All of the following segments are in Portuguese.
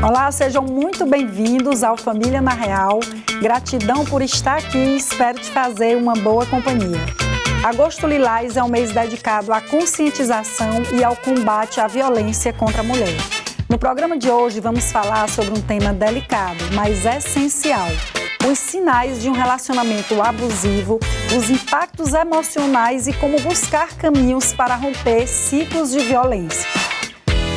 Olá, sejam muito bem-vindos ao Família na Real. Gratidão por estar aqui e espero te fazer uma boa companhia. Agosto Lilás é um mês dedicado à conscientização e ao combate à violência contra a mulher. No programa de hoje vamos falar sobre um tema delicado, mas essencial: os sinais de um relacionamento abusivo, os impactos emocionais e como buscar caminhos para romper ciclos de violência.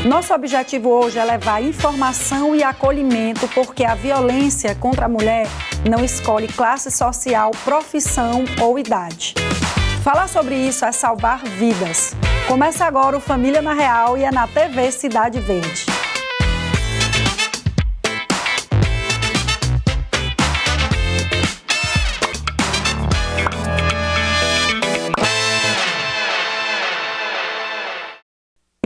Nosso objetivo hoje é levar informação e acolhimento, porque a violência contra a mulher não escolhe classe social, profissão ou idade. Falar sobre isso é salvar vidas. Começa agora o Família na Real e é na TV Cidade Verde.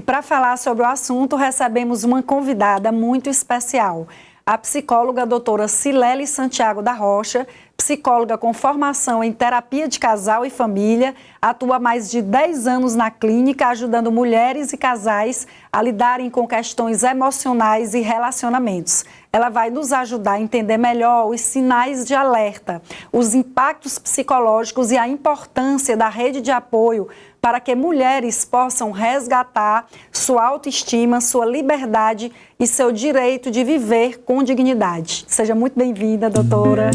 Para falar sobre o assunto, recebemos uma convidada muito especial, a psicóloga doutora Cilele Santiago da Rocha, psicóloga com formação em terapia de casal e família, atua há mais de 10 anos na clínica, ajudando mulheres e casais a lidarem com questões emocionais e relacionamentos. Ela vai nos ajudar a entender melhor os sinais de alerta, os impactos psicológicos e a importância da rede de apoio para que mulheres possam resgatar sua autoestima, sua liberdade e seu direito de viver com dignidade. Seja muito bem-vinda, doutora.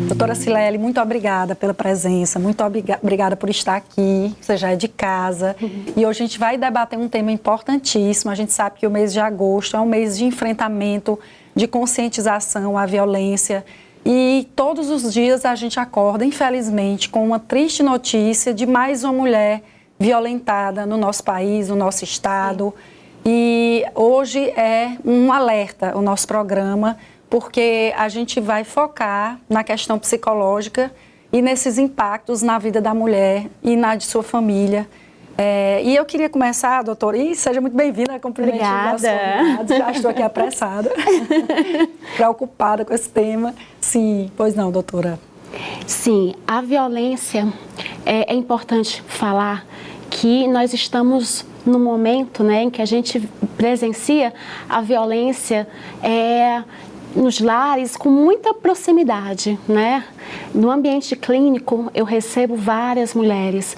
Doutora Cilele, muito obrigada pela presença, muito obrigada por estar aqui, você já é de casa. E hoje a gente vai debater um tema importantíssimo. A gente sabe que o mês de agosto é um mês de enfrentamento, de conscientização à violência. E todos os dias a gente acorda, infelizmente, com uma triste notícia de mais uma mulher violentada no nosso país, no nosso estado. E hoje é um alerta o nosso programa, porque a gente vai focar na questão psicológica e nesses impactos na vida da mulher e na de sua família. E eu queria começar, doutora, e seja muito bem-vinda, cumprimento dos convidados. Já estou aqui apressada, preocupada com esse tema. Sim, pois não, doutora. Sim, a violência, é importante falar que nós estamos no momento, né, em que a gente presencia a violência nos lares com muita proximidade, né? No ambiente clínico eu recebo várias mulheres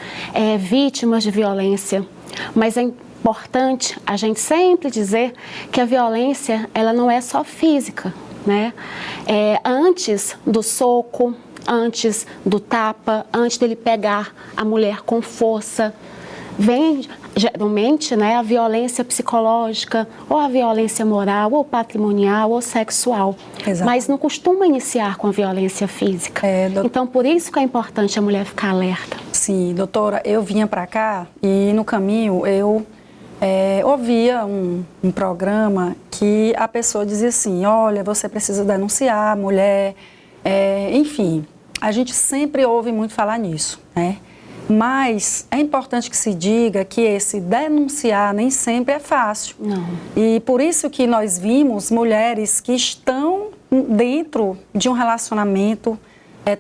vítimas de violência, mas é importante a gente sempre dizer que a violência ela não é só física, né? Antes do soco, antes do tapa, antes dele pegar a mulher com força, vem geralmente, né, a violência psicológica, ou a violência moral, ou patrimonial, ou sexual. Exato. Mas não costuma iniciar com a violência física. Então, por isso que é importante a mulher ficar alerta. Sim, doutora, eu vinha para cá e no caminho eu ouvia um programa que a pessoa dizia assim: olha, você precisa denunciar a mulher, enfim, a gente sempre ouve muito falar nisso, né? Mas é importante que se diga que esse denunciar nem sempre é fácil. Não. E por isso que nós vimos mulheres que estão dentro de um relacionamento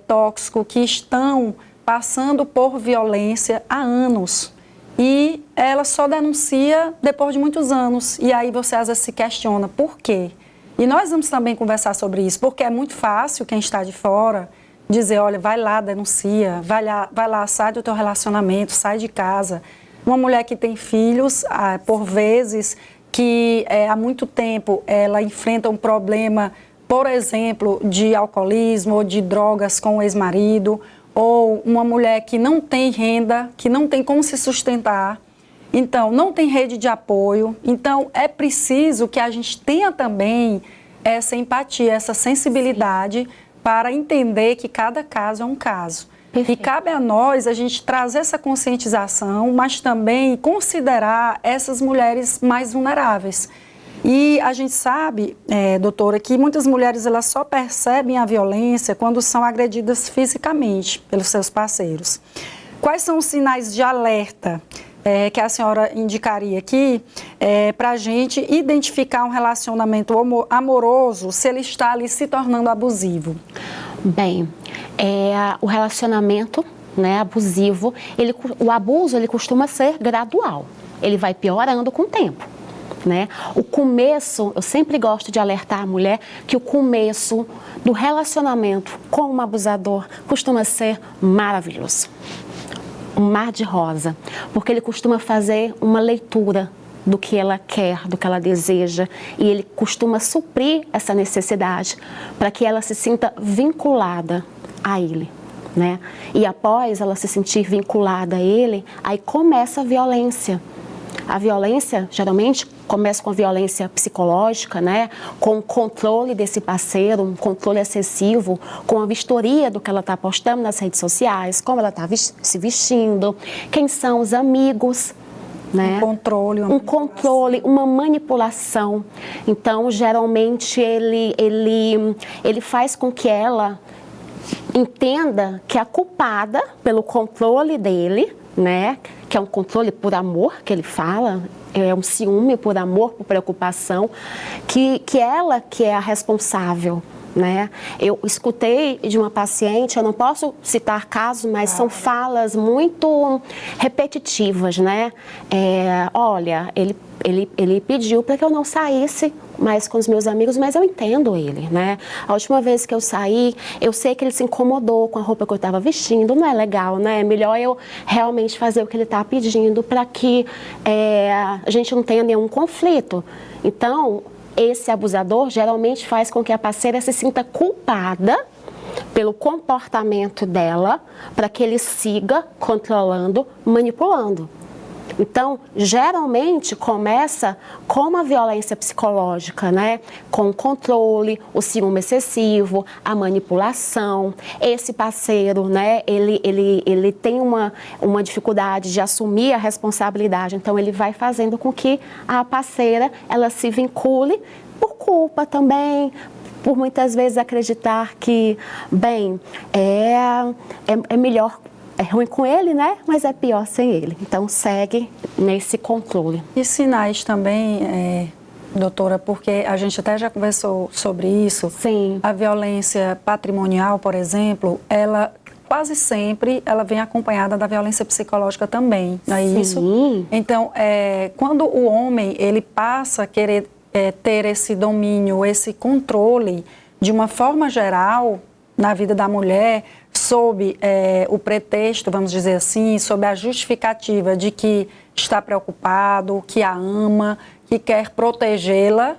tóxico, que estão passando por violência há anos. E ela só denuncia depois de muitos anos. E aí você às vezes se questiona por quê? E nós vamos também conversar sobre isso, porque é muito fácil quem está de fora dizer: olha, vai lá, denuncia, vai lá, sai do teu relacionamento, sai de casa. Uma mulher que tem filhos, por vezes, que há muito tempo ela enfrenta um problema, por exemplo, de alcoolismo ou de drogas com o ex-marido, ou uma mulher que não tem renda, que não tem como se sustentar, então não tem rede de apoio. Então é preciso que a gente tenha também essa empatia, essa sensibilidade, para entender que cada caso é um caso. Perfeito. E cabe a nós a gente trazer essa conscientização, mas também considerar essas mulheres mais vulneráveis. E a gente sabe, doutora, que muitas mulheres elas só percebem a violência quando são agredidas fisicamente pelos seus parceiros. Quais são os sinais de alerta que a senhora indicaria aqui para a gente identificar um relacionamento amoroso se ele está ali se tornando abusivo? Bem, o relacionamento, né, abusivo, o abuso ele costuma ser gradual, ele vai piorando com o tempo. Né? O começo, eu sempre gosto de alertar a mulher que o começo do relacionamento com um abusador costuma ser maravilhoso. Um mar de rosa, porque ele costuma fazer uma leitura do que ela quer, do que ela deseja, e ele costuma suprir essa necessidade para que ela se sinta vinculada a ele. Né? E após ela se sentir vinculada a ele, aí começa a violência. A violência, geralmente, começa com a violência psicológica, né? Com o controle desse parceiro, um controle excessivo, com a vistoria do que ela está postando nas redes sociais, como ela está se vestindo, quem são os amigos, né? Um controle, uma manipulação. Então, geralmente, ele faz com que ela entenda que a culpada pelo controle dele, né? Que é um controle por amor, que ele fala, é um ciúme por amor, por preocupação, que ela que é a responsável, né? Eu escutei de uma paciente, eu não posso citar casos, mas são falas muito repetitivas, né? Olha, ele pediu para que eu não saísse mais com os meus amigos, mas eu entendo ele, né? A última vez que eu saí, eu sei que ele se incomodou com a roupa que eu estava vestindo, não é legal, né? É melhor eu realmente fazer o que ele está pedindo para que a gente não tenha nenhum conflito. Então, esse abusador geralmente faz com que a parceira se sinta culpada pelo comportamento dela, para que ele siga controlando, manipulando. Então, geralmente começa com uma violência psicológica, né? Com o controle, o ciúme excessivo, a manipulação. Esse parceiro, né? Ele tem uma dificuldade de assumir a responsabilidade. Então, ele vai fazendo com que a parceira, ela se vincule por culpa também, por muitas vezes acreditar que, bem, é melhor. É ruim com ele, né? Mas é pior sem ele. Então, segue nesse controle. E sinais também, doutora, porque a gente até já conversou sobre isso. Sim. A violência patrimonial, por exemplo, ela quase sempre ela vem acompanhada da violência psicológica também, não é isso? Sim. Então, quando o homem ele passa a querer ter esse domínio, esse controle de uma forma geral na vida da mulher, sob o pretexto, vamos dizer assim, sob a justificativa de que está preocupado, que a ama, que quer protegê-la,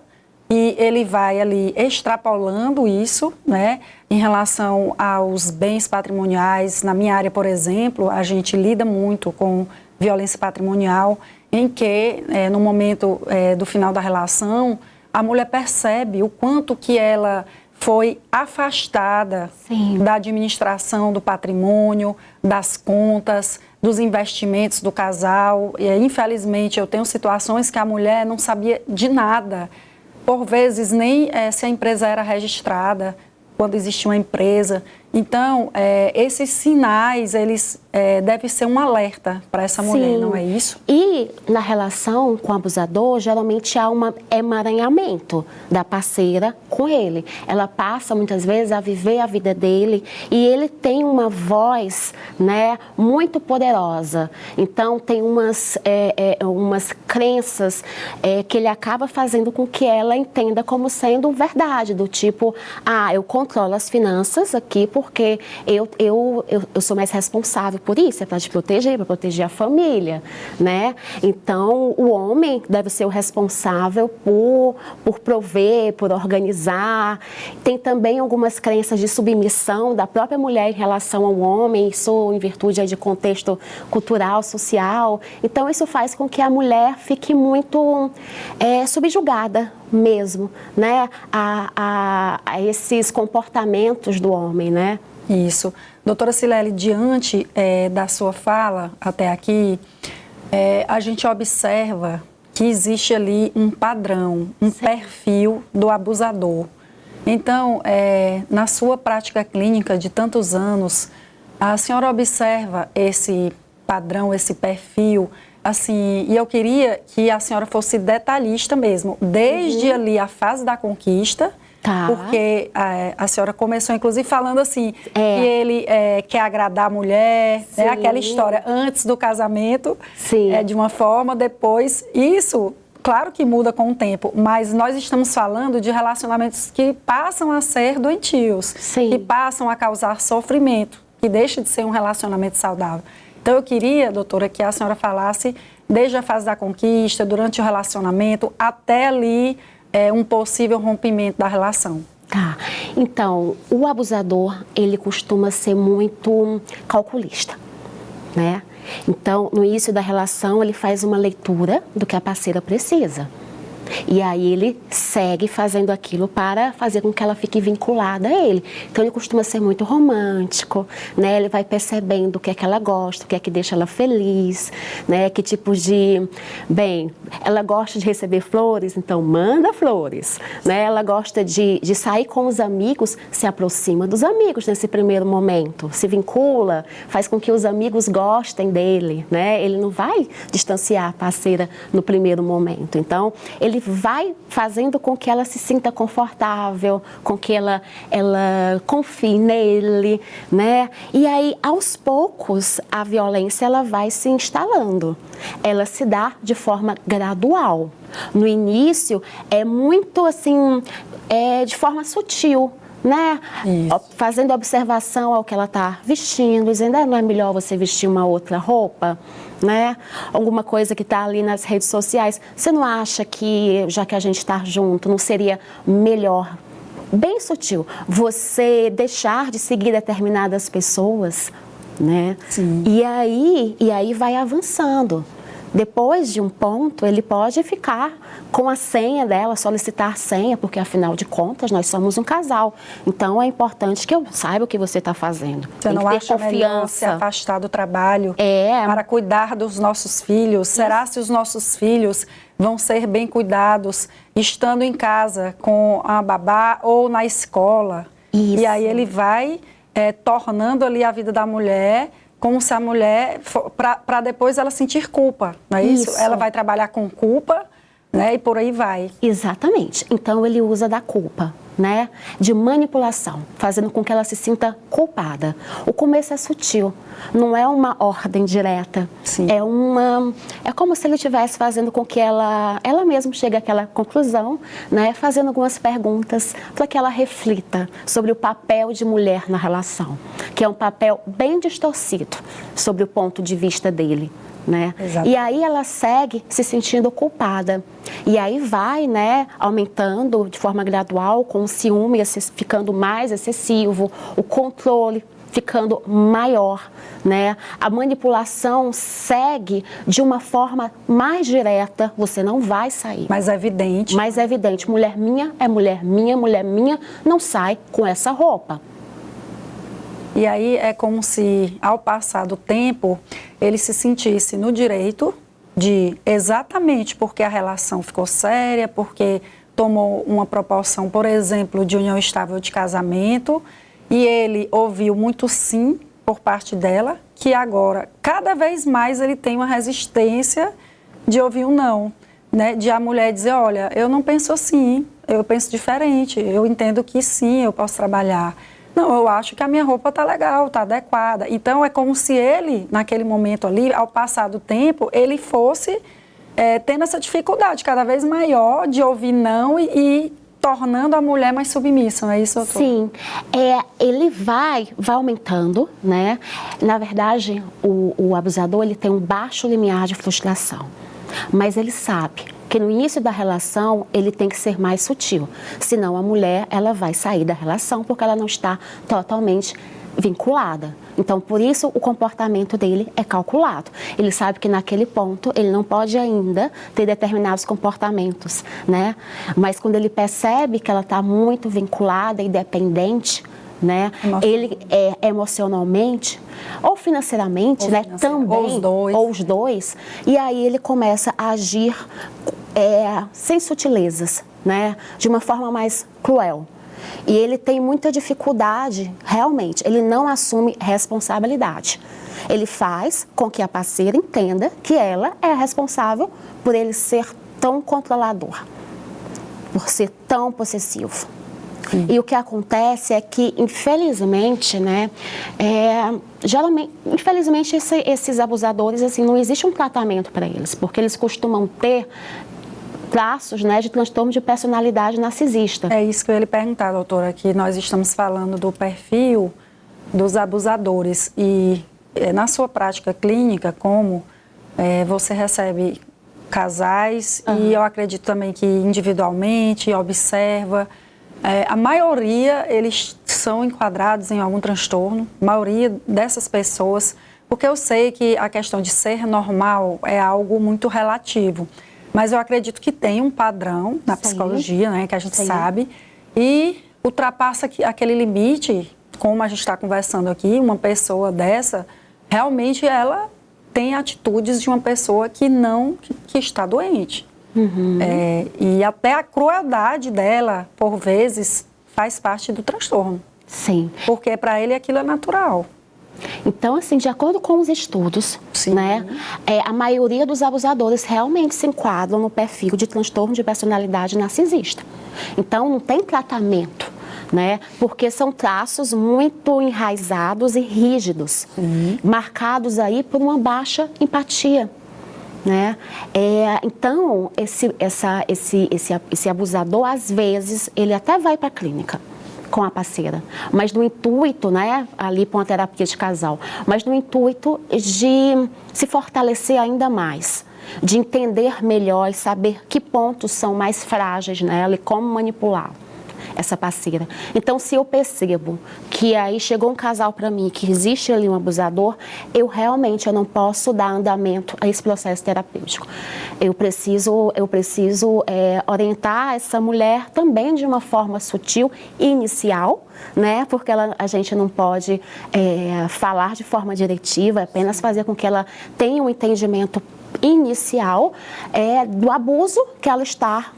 e ele vai ali extrapolando isso, né, em relação aos bens patrimoniais. Na minha área, por exemplo, a gente lida muito com violência patrimonial, em que, no momento do final da relação, a mulher percebe o quanto que ela foi afastada Sim. da administração do patrimônio, das contas, dos investimentos do casal. E, infelizmente, eu tenho situações que a mulher não sabia de nada, por vezes nem se a empresa era registrada, quando existe uma empresa. Então, esses sinais, eles devem ser um alerta para essa mulher, não é isso? E na relação com o abusador, geralmente há um emaranhamento da parceira com ele. Ela passa, muitas vezes, a viver a vida dele e ele tem uma voz, né, muito poderosa. Então, tem umas crenças que ele acaba fazendo com que ela entenda como sendo verdade, do tipo, eu controlo as finanças aqui porque eu sou mais responsável por isso, é para te proteger, para proteger a família, né? Então, o homem deve ser o responsável por prover, por organizar. Tem também algumas crenças de submissão da própria mulher em relação ao homem, isso em virtude de contexto cultural, social. Então, isso faz com que a mulher fique muito subjugada mesmo, né? A esses comportamentos do homem, né? Isso. Doutora Cilele, diante da sua fala até aqui, a gente observa que existe ali um padrão, um perfil do abusador. Então, na sua prática clínica de tantos anos, a senhora observa esse padrão, esse perfil, assim, e eu queria que a senhora fosse detalhista mesmo, desde ali a fase da conquista Tá. Porque a senhora começou, inclusive, falando assim, que ele quer agradar a mulher, né? Aquela história antes do casamento, de uma forma, depois. Isso, claro que muda com o tempo, mas nós estamos falando de relacionamentos que passam a ser doentios, que passam a causar sofrimento, que deixa de ser um relacionamento saudável. Então, eu queria, doutora, que a senhora falasse desde a fase da conquista, durante o relacionamento, até ali um possível rompimento da relação. Tá. Então, o abusador, ele costuma ser muito calculista, né? Então, no início da relação, ele faz uma leitura do que a parceira precisa. E aí ele segue fazendo aquilo para fazer com que ela fique vinculada a ele. Então ele costuma ser muito romântico, né? Ele vai percebendo o que é que ela gosta, o que é que deixa ela feliz, né? Que tipo de... Bem, ela gosta de receber flores, então manda flores, né? Ela gosta de sair com os amigos, se aproxima dos amigos nesse primeiro momento, se vincula, faz com que os amigos gostem dele, né? Ele não vai distanciar a parceira no primeiro momento. Então, ele vai fazendo com que ela se sinta confortável, com que ela confie nele, né? E aí, aos poucos, a violência ela vai se instalando. Ela se dá de forma gradual. No início, é muito assim, de forma sutil, né? Fazendo observação ao que ela está vestindo, dizendo, não é melhor você vestir uma outra roupa, né? Alguma coisa que está ali nas redes sociais. Você não acha que, já que a gente está junto, não seria melhor, bem sutil, você deixar de seguir determinadas pessoas, né? Sim. E aí vai avançando. Depois de um ponto, ele pode ficar com a senha dela, solicitar a senha, porque afinal de contas nós somos um casal. Então é importante que eu saiba o que você está fazendo. Você não acha melhor se afastar do trabalho para cuidar dos nossos filhos? Será se os nossos filhos vão ser bem cuidados estando em casa com a babá ou na escola? Isso. E aí ele vai tornando ali a vida da mulher como se a mulher, para depois ela sentir culpa, não é isso? Ela vai trabalhar com culpa, né? E por aí vai. Exatamente. Então ele usa da culpa, né? De manipulação, fazendo com que ela se sinta culpada. O começo é sutil, não é uma ordem direta. Sim. É como se ele estivesse fazendo com que ela mesma chegue àquela conclusão, né? Fazendo algumas perguntas para que ela reflita sobre o papel de mulher na relação, que é um papel bem distorcido sobre o ponto de vista dele. Né? E aí ela segue se sentindo culpada. E aí vai, né, aumentando de forma gradual, com o ciúme ficando mais excessivo, o controle ficando maior, né? A manipulação segue de uma forma mais direta, você não vai sair. Mais evidente. Mais evidente. Mulher minha é mulher minha não sai com essa roupa. E aí é como se, ao passar do tempo, ele se sentisse no direito de, exatamente porque a relação ficou séria, porque tomou uma proporção, por exemplo, de união estável de casamento, e ele ouviu muito sim por parte dela, que agora, cada vez mais, ele tem uma resistência de ouvir um não, né? De a mulher dizer, olha, eu não penso assim, eu penso diferente, eu entendo que sim, eu posso trabalhar. Não, eu acho que a minha roupa está legal, está adequada. Então, é como se ele, naquele momento ali, ao passar do tempo, ele fosse tendo essa dificuldade cada vez maior de ouvir não e tornando a mulher mais submissa, não é isso, doutor? Sim, ele vai aumentando, né? Na verdade, o abusador, ele tem um baixo limiar de frustração, mas ele sabe que no início da relação ele tem que ser mais sutil, senão a mulher ela vai sair da relação porque ela não está totalmente vinculada. Então, por isso o comportamento dele é calculado. Ele sabe que naquele ponto ele não pode ainda ter determinados comportamentos, né? Mas quando ele percebe que ela está muito vinculada e dependente, né? Ele emocionalmente ou financeiramente, né? Também, ou os dois. E aí ele começa a agir sem sutilezas, né? De uma forma mais cruel. E ele tem muita dificuldade, realmente, ele não assume responsabilidade. Ele faz com que a parceira entenda que ela é responsável por ele ser tão controlador, por ser tão possessivo. E o que acontece é que, infelizmente, né, geralmente, infelizmente, esses abusadores, assim, não existe um tratamento para eles, porque eles costumam ter traços, né, de transtorno de personalidade narcisista. É isso que eu ia lhe perguntar, doutora, que nós estamos falando do perfil dos abusadores e na sua prática clínica, como você recebe casais e eu acredito também que individualmente observa, a maioria eles são enquadrados em algum transtorno, a maioria dessas pessoas, porque eu sei que a questão de ser normal é algo muito relativo, mas eu acredito que tem um padrão na psicologia, né, que a gente sabe, e ultrapassa aquele limite, como a gente está conversando aqui, uma pessoa dessa, realmente ela tem atitudes de uma pessoa que está doente. E até a crueldade dela, por vezes, faz parte do transtorno. Sim. Porque para ele aquilo é natural. Então, assim, de acordo com os estudos, né, a maioria dos abusadores realmente se enquadram no perfil de transtorno de personalidade narcisista. Então, não tem tratamento, né, porque são traços muito enraizados e rígidos, marcados aí por uma baixa empatia. Né? Então, esse abusador, às vezes, ele até vai para a clínica com a parceira, mas no intuito, né, ali para uma terapia de casal, mas no intuito de se fortalecer ainda mais, de entender melhor e saber que pontos são mais frágeis nela e como manipular essa parceira. Então, se eu percebo que aí chegou um casal para mim, que existe ali um abusador, eu não posso dar andamento a esse processo terapêutico. Eu preciso orientar essa mulher também de uma forma sutil e inicial, né? Porque a gente não pode falar de forma diretiva, apenas fazer com que ela tenha um entendimento inicial do abuso que ela está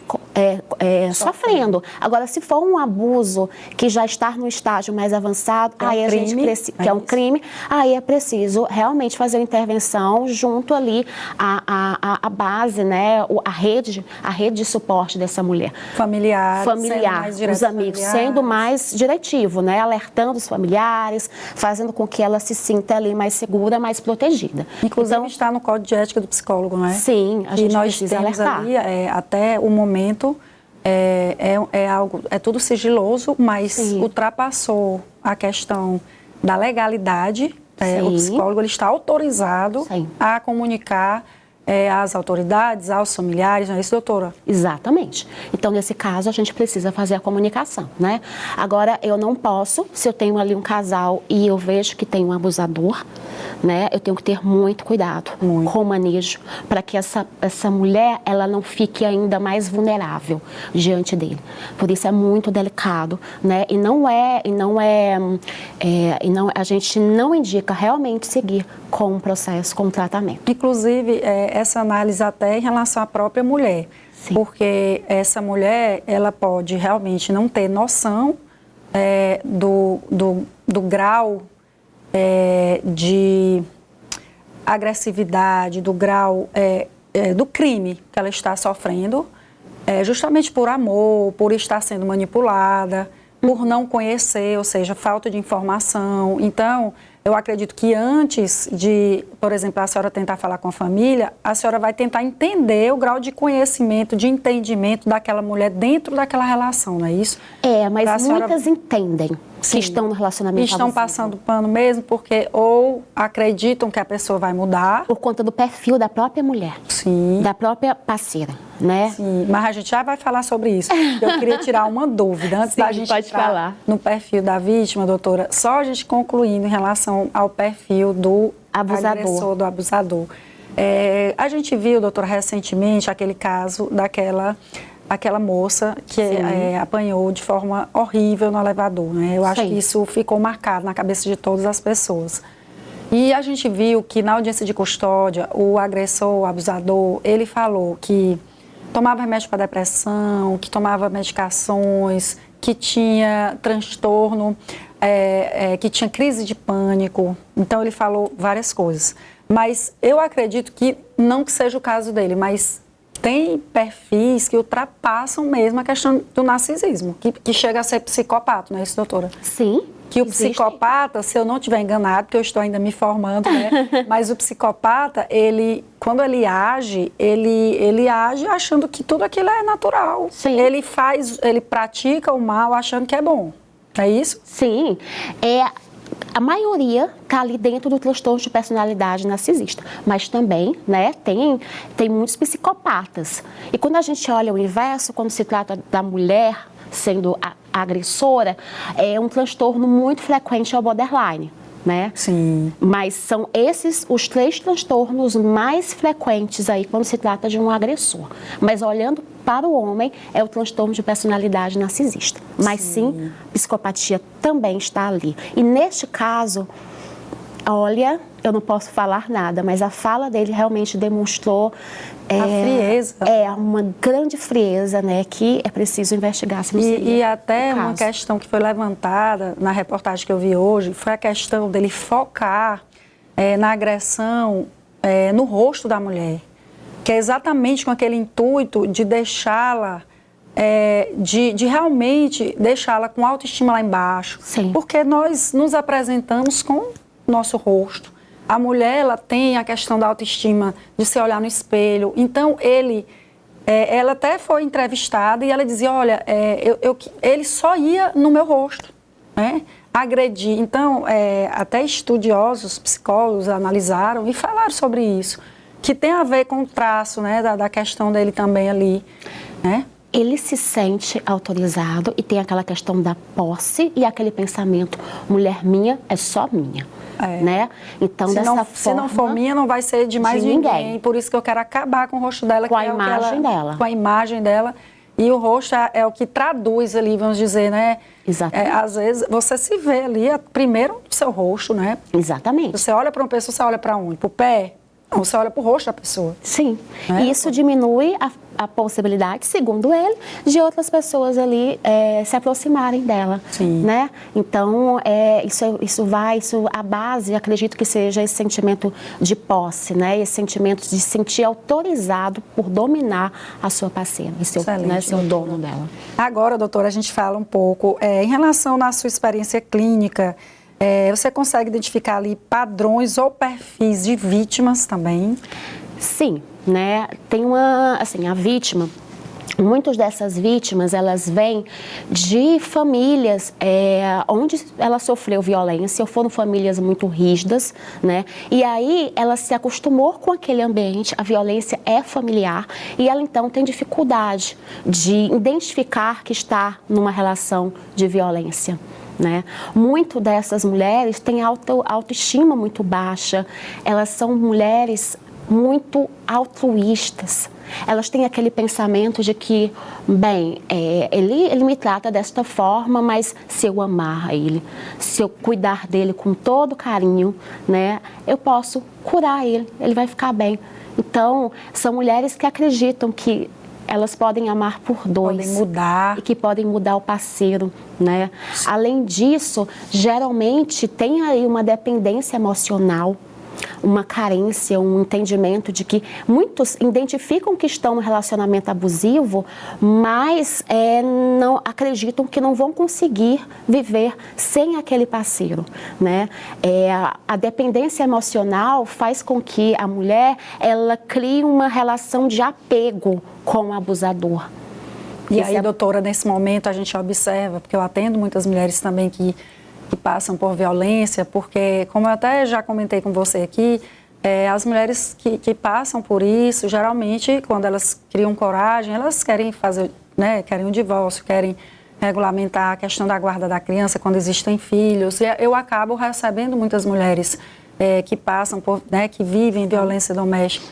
sofrendo. Agora, se for um abuso que já está no estágio mais avançado, aí a gente precisa, que é um crime, aí é preciso realmente fazer uma intervenção junto ali à base, né, a rede de suporte dessa mulher. Familiar, os amigos, sendo mais diretivo, né, alertando os familiares, fazendo com que ela se sinta ali mais segura, mais protegida. Inclusive então, está no Código de Ética do Psicólogo, não é? Sim, a gente precisa alertar. Ali, até o momento, é tudo sigiloso, mas ultrapassou a questão da legalidade. O psicólogo ele está autorizado a comunicar às autoridades, aos familiares, não é isso, doutora? Exatamente. Então, nesse caso, a gente precisa fazer a comunicação, né? Agora, eu não posso, se eu tenho ali um casal e eu vejo que tem um abusador, né? Eu tenho que ter muito cuidado com o manejo para que essa mulher, ela não fique ainda mais vulnerável diante dele. Por isso é muito delicado, né? A gente não indica realmente seguir com um processo, com um tratamento. Inclusive, essa análise até em relação à própria mulher. Sim. Porque essa mulher, ela pode realmente não ter noção do grau de agressividade, do grau do crime que ela está sofrendo, justamente por amor, por estar sendo manipulada, por não conhecer, ou seja, falta de informação. Então, eu acredito que antes de, por exemplo, a senhora tentar falar com a família, a senhora vai tentar entender o grau de conhecimento, de entendimento daquela mulher dentro daquela relação, não é isso? Mas muitas entendem que estão no relacionamento abusivo. Estão passando pano mesmo porque ou acreditam que a pessoa vai mudar. Por conta do perfil da própria mulher. Sim. Da própria parceira, né? Sim, mas a gente já vai falar sobre isso. Eu queria tirar uma dúvida antes da gente entrar no perfil da vítima, doutora. Só a gente concluindo em relação ao perfil do agressor, do abusador. A gente viu, doutora, recentemente aquele caso daquela moça que apanhou de forma horrível no elevador, né? Eu acho que isso ficou marcado na cabeça de todas as pessoas. E a gente viu que na audiência de custódia, o agressor, o abusador, ele falou que tomava remédio para depressão, que tomava medicações, que tinha transtorno, que tinha crise de pânico. Então, ele falou várias coisas. Mas eu acredito que, não que seja o caso dele, mas tem perfis que ultrapassam mesmo a questão do narcisismo, que chega a ser psicopata, não é isso, doutora? Sim. Que o psicopata, se eu não estiver enganado, porque eu estou ainda me formando, né? Mas o psicopata, quando ele age achando que tudo aquilo é natural. Sim. Ele pratica o mal achando que é bom. É isso? Sim. A maioria está ali dentro do transtorno de personalidade narcisista, mas também, né, tem muitos psicopatas. E quando a gente olha o inverso, quando se trata da mulher sendo a agressora, é um transtorno muito frequente ao borderline, né? Sim. Mas são esses os 3 transtornos mais frequentes aí quando se trata de um agressor. Mas olhando para o homem, é o transtorno de personalidade narcisista. Mas sim, psicopatia também está ali. E neste caso, olha, eu não posso falar nada, mas a fala dele realmente demonstrou a frieza. Uma grande frieza, né, que é preciso investigar. Se não e até uma questão que foi levantada na reportagem que eu vi hoje, foi a questão dele focar na agressão no rosto da mulher, que é exatamente com aquele intuito de deixá-la, de realmente deixá-la com autoestima lá embaixo. Sim. Porque nós nos apresentamos com nosso rosto. A mulher, ela tem a questão da autoestima, de se olhar no espelho. Então, ela até foi entrevistada e ela dizia, olha, ele só ia no meu rosto, né? Agredir. Então, até estudiosos, psicólogos analisaram e falaram sobre isso, que tem a ver com o traço, né, da questão dele também ali, né? Ele se sente autorizado e tem aquela questão da posse e aquele pensamento, mulher minha é só minha. Né? Então, se não for minha, não vai ser de mais ninguém. Por isso que eu quero acabar com o rosto dela. Com a imagem dela. Com a imagem dela. E o rosto é o que traduz ali, vamos dizer, né? Exatamente. Às vezes, você se vê ali, primeiro, no seu rosto, né? Exatamente. Você olha para uma pessoa, você olha para onde? Para o pé? Não, você olha para o rosto da pessoa. Sim. E isso diminui a possibilidade, segundo ele, de outras pessoas ali se aproximarem dela. Sim. Né? Então, a base, acredito que seja esse sentimento de posse, né? Esse sentimento de se sentir autorizado por dominar a sua parceira, ser o dono dela. Agora, doutora, a gente fala um pouco em relação à sua experiência clínica. Você consegue identificar ali padrões ou perfis de vítimas também? Sim, né? Tem a vítima, muitas dessas vítimas, elas vêm de famílias onde ela sofreu violência, ou foram famílias muito rígidas, né? E aí ela se acostumou com aquele ambiente, a violência é familiar, e ela então tem dificuldade de identificar que está numa relação de violência. Né? Muito dessas mulheres têm autoestima muito baixa, elas são mulheres muito altruístas, elas têm aquele pensamento de que, bem, ele me trata desta forma, mas se eu amar ele, se eu cuidar dele com todo carinho, né, eu posso curar ele vai ficar bem. Então, são mulheres que acreditam que elas podem amar por dois. Podem mudar. E que podem mudar o parceiro, né? Além disso, geralmente tem aí uma dependência emocional, uma carência, um entendimento de que muitos identificam que estão no relacionamento abusivo, mas não acreditam que não vão conseguir viver sem aquele parceiro, né? A dependência emocional faz com que a mulher ela crie uma relação de apego com o abusador. E aí, doutora, nesse momento a gente observa, porque eu atendo muitas mulheres também que passam por violência, porque, como eu até já comentei com você aqui, as mulheres que passam por isso, geralmente, quando elas criam coragem, elas querem fazer, né, querem um divórcio, querem regulamentar a questão da guarda da criança quando existem filhos. E eu acabo recebendo muitas mulheres que passam por, né, que vivem violência doméstica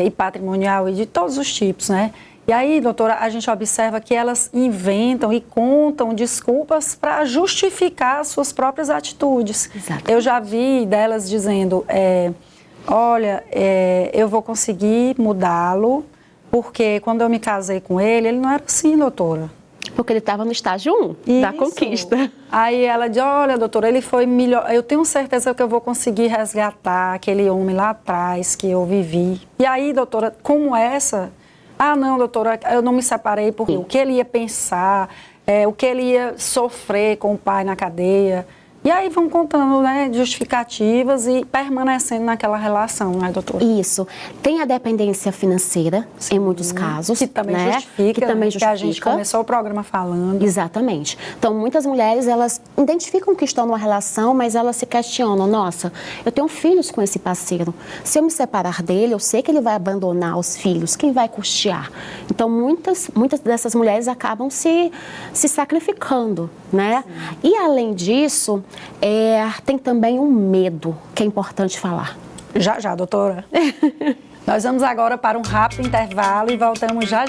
e patrimonial e de todos os tipos, né? E aí, doutora, a gente observa que elas inventam e contam desculpas para justificar as suas próprias atitudes. Exato. Eu já vi delas dizendo, olha, eu vou conseguir mudá-lo, porque quando eu me casei com ele não era assim, doutora. Porque ele estava no estágio 1 da conquista. Aí ela diz, olha, doutora, ele foi melhor, eu tenho certeza que eu vou conseguir resgatar aquele homem lá atrás que eu vivi. E aí, doutora, como essa... Ah, não, doutora, eu não me separei porque o que ele ia pensar, o que ele ia sofrer com o pai na cadeia. E aí vão contando, né, justificativas e permanecendo naquela relação, né, doutora? Isso. Tem a dependência financeira, em muitos casos. Que também né? justifica, que também que a gente começou o programa falando. Exatamente. Então, muitas mulheres, elas identificam que estão numa relação, mas elas se questionam, nossa, eu tenho filhos com esse parceiro. Se eu me separar dele, eu sei que ele vai abandonar os filhos. Quem vai custear? Então, muitas dessas mulheres acabam se sacrificando, né? E, além disso, tem também um medo, que é importante falar. Já, doutora. Nós vamos agora para um rápido intervalo e voltamos já.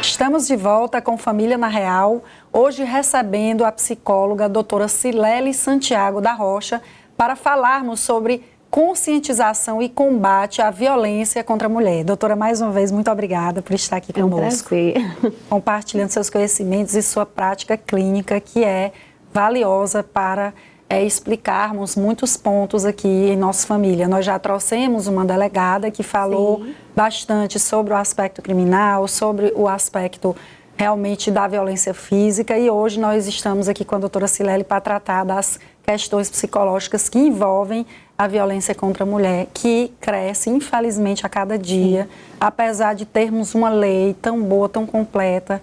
Estamos de volta com Família na Real, hoje recebendo a psicóloga a doutora Cilele Santiago da Rocha para falarmos sobre conscientização e combate à violência contra a mulher. Doutora, mais uma vez, muito obrigada por estar aqui conosco. É um prazer. Compartilhando seus conhecimentos e sua prática clínica, que é valiosa para explicarmos muitos pontos aqui em nossa família. Nós já trouxemos uma delegada que falou bastante sobre o aspecto criminal, sobre o aspecto realmente da violência física, e hoje nós estamos aqui com a doutora Cilele para tratar das questões psicológicas que envolvem a violência contra a mulher, que cresce, infelizmente, a cada dia, apesar de termos uma lei tão boa, tão completa.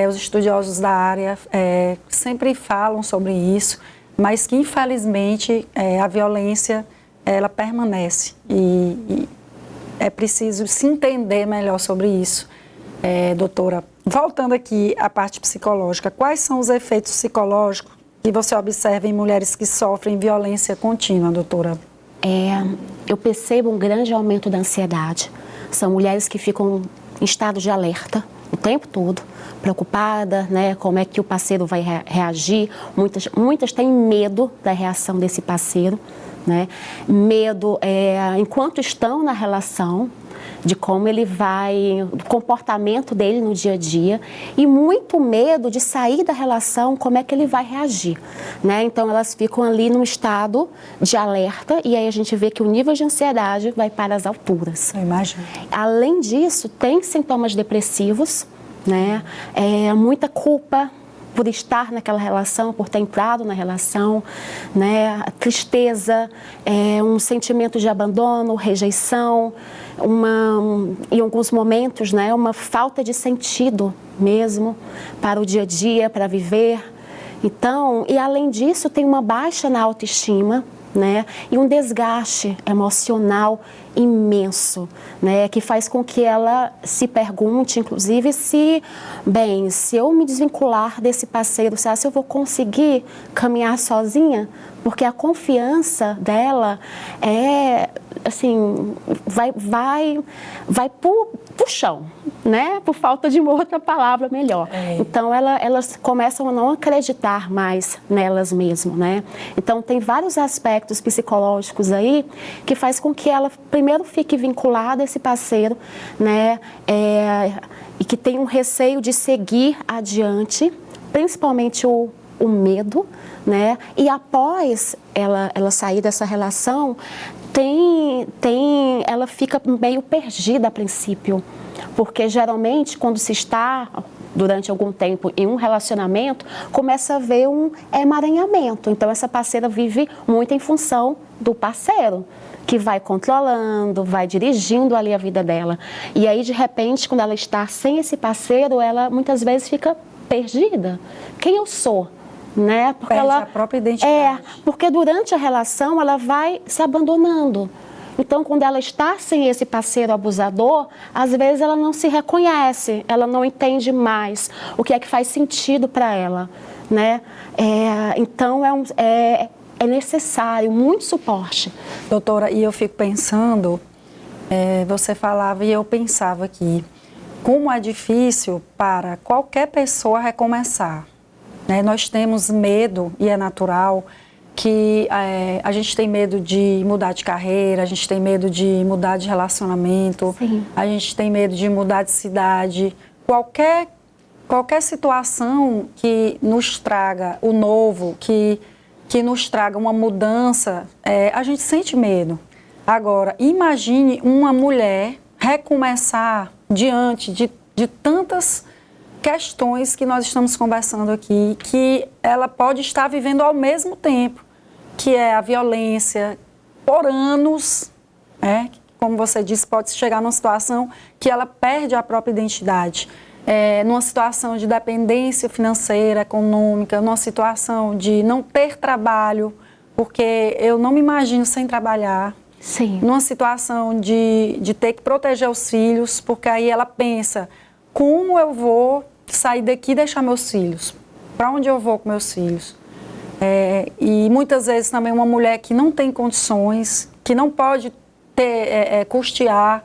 Os estudiosos da área sempre falam sobre isso, mas que, infelizmente, a violência, ela permanece e é preciso se entender melhor sobre isso. Doutora, voltando aqui à parte psicológica, quais são os efeitos psicológicos que você observa em mulheres que sofrem violência contínua, doutora? Eu percebo um grande aumento da ansiedade. São mulheres que ficam em estado de alerta o tempo todo, preocupada, né, como é que o parceiro vai reagir. Muitas têm medo da reação desse parceiro, né? Medo enquanto estão na relação, de como ele vai, do comportamento dele no dia a dia, e muito medo de sair da relação, como é que ele vai reagir, né? Então elas ficam ali num estado de alerta, e aí a gente vê que o nível de ansiedade vai para as alturas. Eu imagino. Além disso, tem sintomas depressivos, né? Muita culpa por estar naquela relação, por ter entrado na relação, né? A tristeza, um sentimento de abandono, rejeição, em alguns momentos, né? Uma falta de sentido mesmo para o dia a dia, para viver. Então, e além disso, tem uma baixa na autoestima, né? E um desgaste emocional imenso, né? Que faz com que ela se pergunte, inclusive, se eu me desvincular desse parceiro, se eu vou conseguir caminhar sozinha? Porque a confiança dela vai pro chão, né? Por falta de uma outra palavra melhor. Então, elas começam a não acreditar mais nelas mesmas, né? Então, tem vários aspectos psicológicos aí que faz com que ela, primeiro, fique vinculada a esse parceiro, né? E que tem um receio de seguir adiante, principalmente o medo, né? E após ela sair dessa relação, ela fica meio perdida a princípio, porque geralmente quando se está durante algum tempo em um relacionamento, começa a haver um emaranhamento. Então essa parceira vive muito em função do parceiro, que vai controlando, vai dirigindo ali a vida dela. E aí, de repente, quando ela está sem esse parceiro, ela muitas vezes fica perdida. Quem eu sou? Né? Porque perde a própria identidade. Porque durante a relação ela vai se abandonando. Então, quando ela está sem esse parceiro abusador, às vezes ela não se reconhece, ela não entende mais o que é que faz sentido para ela, né? Então, é necessário muito suporte. Doutora, e eu fico pensando, você falava e eu pensava aqui, como é difícil para qualquer pessoa recomeçar. Nós temos medo, e é natural, que a gente tem medo de mudar de carreira, a gente tem medo de mudar de relacionamento, Sim. A gente tem medo de mudar de cidade. Qualquer situação que nos traga o novo, que que nos traga uma mudança, a gente sente medo. Agora, imagine uma mulher recomeçar diante de tantas questões que nós estamos conversando aqui, que ela pode estar vivendo ao mesmo tempo, que é a violência por anos, como você disse, pode chegar numa situação que ela perde a própria identidade, numa situação de dependência financeira, econômica, numa situação de não ter trabalho, porque eu não me imagino sem trabalhar. Sim. Numa situação de ter que proteger os filhos, porque aí ela pensa, como eu vou sair daqui e deixar meus filhos? Para onde eu vou com meus filhos? E muitas vezes também uma mulher que não tem condições, que não pode custear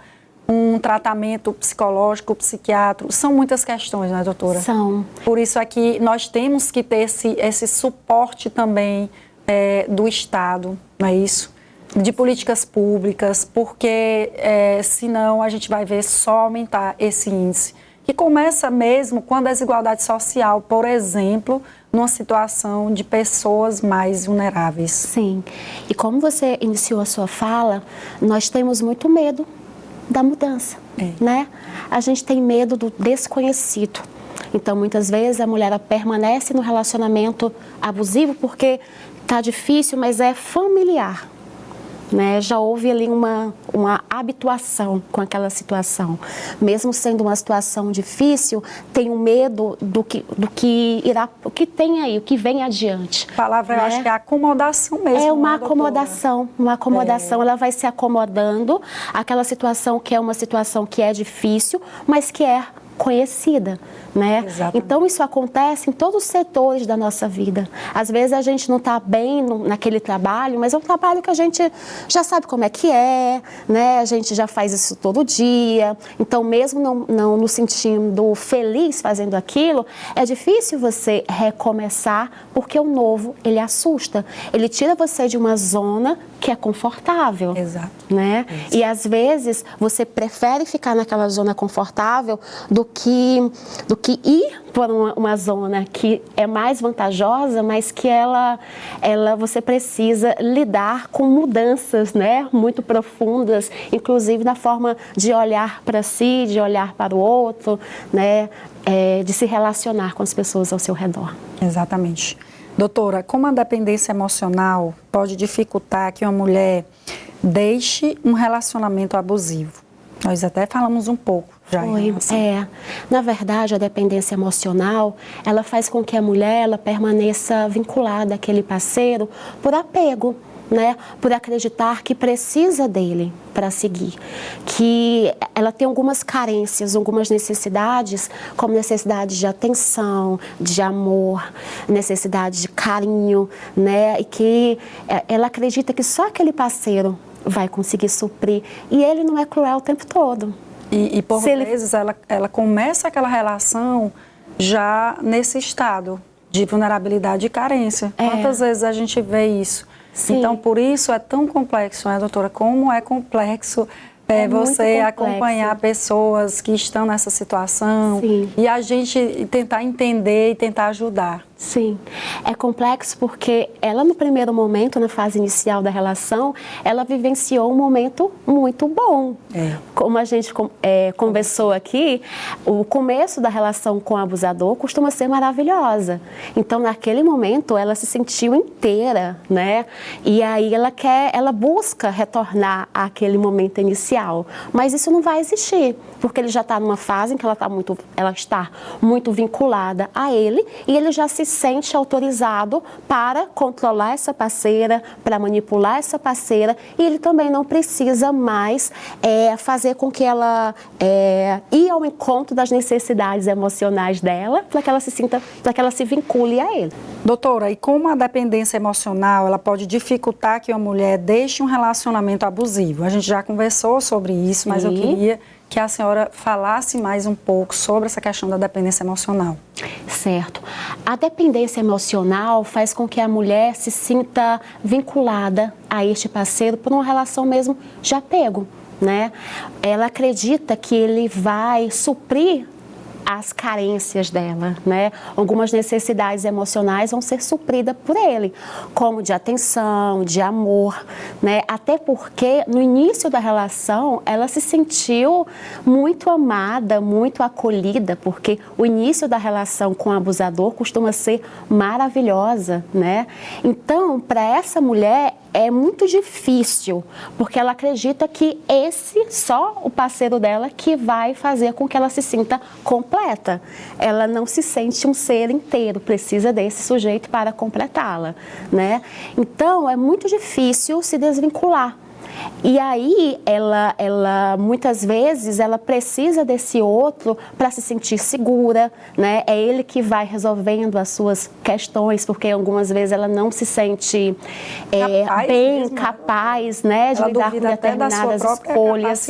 um tratamento psicológico, psiquiátrico, são muitas questões, né, doutora? São. Por isso aqui nós temos que ter esse suporte também do Estado, não é isso? De políticas públicas, porque senão a gente vai ver só aumentar esse índice, que começa mesmo com a desigualdade social, por exemplo, numa situação de pessoas mais vulneráveis. Sim, e como você iniciou a sua fala, nós temos muito medo da mudança, né? A gente tem medo do desconhecido. Então, muitas vezes, a mulher ela permanece no relacionamento abusivo porque está difícil, mas é familiar. Né? Já houve ali uma habituação com aquela situação. Mesmo sendo uma situação difícil, tem um medo do que irá, o que tem aí, o que vem adiante. A palavra, eu acho que é acomodação mesmo. É uma acomodação, Ela vai se acomodando àquela situação que é uma situação que é difícil, mas que é conhecida, né? Exatamente. Então isso acontece em todos os setores da nossa vida. Às vezes a gente não está bem naquele trabalho, mas é um trabalho que a gente já sabe como é que né? A gente já faz isso todo dia. Então mesmo não nos sentindo feliz fazendo aquilo, é difícil você recomeçar porque o novo, ele assusta. Ele tira você de uma zona que é confortável. Exato. Né? Isso. E às vezes você prefere ficar naquela zona confortável do que ir por uma zona que é mais vantajosa, mas que você precisa lidar com mudanças, né, muito profundas, inclusive na forma de olhar para si, de olhar para o outro, né, de se relacionar com as pessoas ao seu redor. Exatamente. Doutora, como a dependência emocional pode dificultar que uma mulher deixe um relacionamento abusivo? Nós até falamos um pouco já. Na verdade, a dependência emocional, ela faz com que a mulher ela permaneça vinculada àquele parceiro por apego, né? Por acreditar que precisa dele para seguir, que ela tem algumas carências, algumas necessidades, como necessidade de atenção, de amor, necessidade de carinho, né? E que ela acredita que só aquele parceiro vai conseguir suprir, e ele não é cruel o tempo todo. E por vezes ela começa aquela relação já nesse estado de vulnerabilidade e carência. Quantas vezes a gente vê isso? Sim. Então, por isso é tão complexo, né, doutora? Como é complexo você acompanhar pessoas que estão nessa situação. Sim. E a gente tentar entender e tentar ajudar. Sim, é complexo porque ela no primeiro momento, na fase inicial da relação, ela vivenciou um momento muito bom. Como a gente conversou aqui, o começo da relação com o abusador costuma ser maravilhosa. Então, naquele momento, ela se sentiu inteira, né? E aí ela busca retornar àquele momento inicial. Mas isso não vai existir, porque ele já está numa fase em que ela está muito vinculada a ele e ele já se sente autorizado para controlar essa parceira, para manipular essa parceira, e ele também não precisa mais fazer com que ela ir ao encontro das necessidades emocionais dela, para que ela se sinta, para que ela se vincule a ele. Doutora, e como a dependência emocional ela pode dificultar que uma mulher deixe um relacionamento abusivo? A gente já conversou sobre isso, mas eu queria que a senhora falasse mais um pouco sobre essa questão da dependência emocional. Certo. A dependência emocional faz com que a mulher se sinta vinculada a este parceiro por uma relação mesmo de apego, né? Ela acredita que ele vai suprir as carências dela, né? Algumas necessidades emocionais vão ser supridas por ele, como de atenção, de amor, né? Até porque no início da relação ela se sentiu muito amada, muito acolhida, porque o início da relação com o abusador costuma ser maravilhosa, né? Então, para essa mulher é muito difícil, porque ela acredita que só o parceiro dela que vai fazer com que ela se sinta completa. Ela não se sente um ser inteiro, precisa desse sujeito para completá-la, né? Então, é muito difícil se desvincular. E aí, ela muitas vezes, ela precisa desse outro para se sentir segura, né? É ele que vai resolvendo as suas questões, porque algumas vezes ela não se sente capaz, né, de lidar com determinadas escolhas.